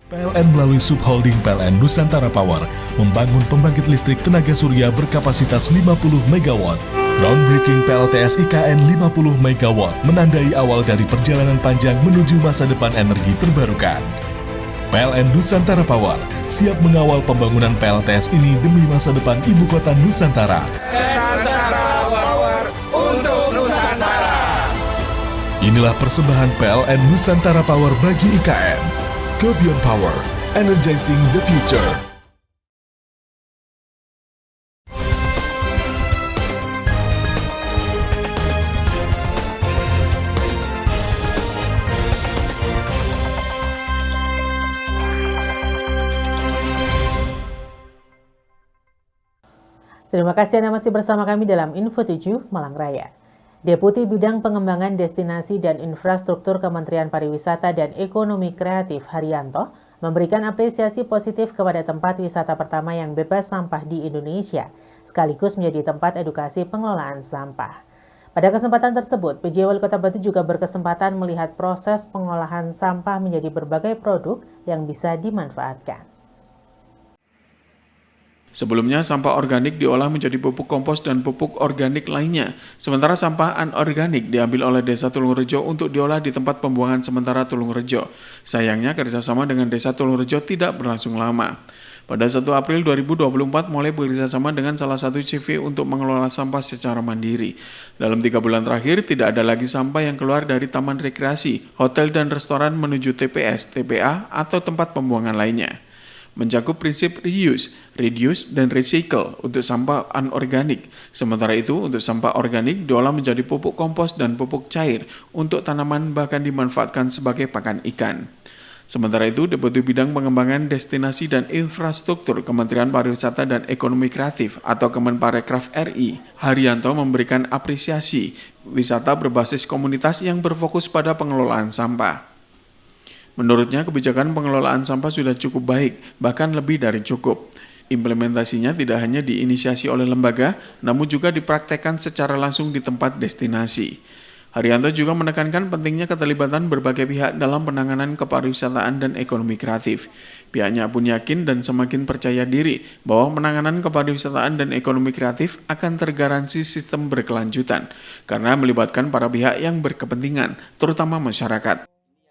PLN melalui subholding PLN Nusantara Power membangun pembangkit listrik tenaga surya berkapasitas 50 MW. Groundbreaking PLTS IKN 50 MW menandai awal dari perjalanan panjang menuju masa depan energi terbarukan. PLN Nusantara Power siap mengawal pembangunan PLTS ini demi masa depan ibu kota Nusantara. Nusantara Power untuk Nusantara. Inilah persembahan PLN Nusantara Power bagi IKN. Go Beyond Power, energizing the future. Terima kasih Anda masih bersama kami dalam Info 7 Malang Raya. Deputi Bidang Pengembangan Destinasi dan Infrastruktur Kementerian Pariwisata dan Ekonomi Kreatif Haryanto memberikan apresiasi positif kepada tempat wisata pertama yang bebas sampah di Indonesia, sekaligus menjadi tempat edukasi pengelolaan sampah. Pada kesempatan tersebut, PJ Wali Kota Batu juga berkesempatan melihat proses pengolahan sampah menjadi berbagai produk yang bisa dimanfaatkan. Sebelumnya, sampah organik diolah menjadi pupuk kompos dan pupuk organik lainnya. Sementara sampah anorganik diambil oleh Desa Tulungrejo untuk diolah di tempat pembuangan sementara Tulungrejo. Sayangnya, kerjasama dengan Desa Tulungrejo tidak berlangsung lama. Pada 1 April 2024, mulai bekerjasama dengan salah satu CV untuk mengelola sampah secara mandiri. Dalam 3 bulan terakhir, tidak ada lagi sampah yang keluar dari taman rekreasi, hotel dan restoran menuju TPS, TPA, atau tempat pembuangan lainnya. Mencakup prinsip reuse, reduce, dan recycle untuk sampah anorganik. Sementara itu, untuk sampah organik diolah menjadi pupuk kompos dan pupuk cair untuk tanaman bahkan dimanfaatkan sebagai pakan ikan. Sementara itu, Deputi Bidang Pengembangan Destinasi dan Infrastruktur Kementerian Pariwisata dan Ekonomi Kreatif atau Kemenparekraf RI, Haryanto memberikan apresiasi wisata berbasis komunitas yang berfokus pada pengelolaan sampah. Menurutnya, kebijakan pengelolaan sampah sudah cukup baik, bahkan lebih dari cukup. Implementasinya tidak hanya diinisiasi oleh lembaga, namun juga dipraktekkan secara langsung di tempat destinasi. Haryanto juga menekankan pentingnya keterlibatan berbagai pihak dalam penanganan kepariwisataan dan ekonomi kreatif. Pihaknya pun yakin dan semakin percaya diri bahwa penanganan kepariwisataan dan ekonomi kreatif akan tergaransi sistem berkelanjutan, karena melibatkan para pihak yang berkepentingan, terutama masyarakat.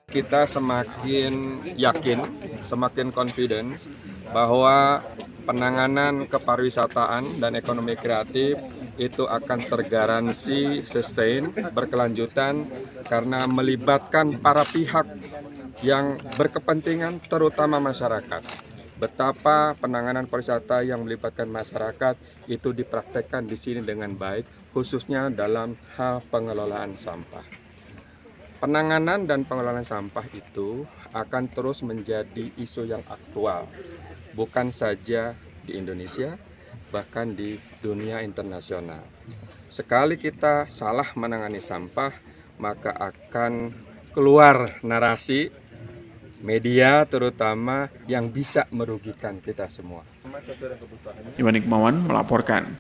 Kita semakin yakin, semakin confidence bahwa penanganan kepariwisataan dan ekonomi kreatif itu akan tergaransi sustain, berkelanjutan karena melibatkan para pihak yang berkepentingan terutama masyarakat. Betapa penanganan pariwisata yang melibatkan masyarakat itu dipraktekkan di sini dengan baik, khususnya dalam hal pengelolaan sampah. Penanganan dan pengelolaan sampah itu akan terus menjadi isu yang aktual, bukan saja di Indonesia, bahkan di dunia internasional. Sekali kita salah menangani sampah, maka akan keluar narasi media terutama yang bisa merugikan kita semua. Iwan Hikmawan melaporkan.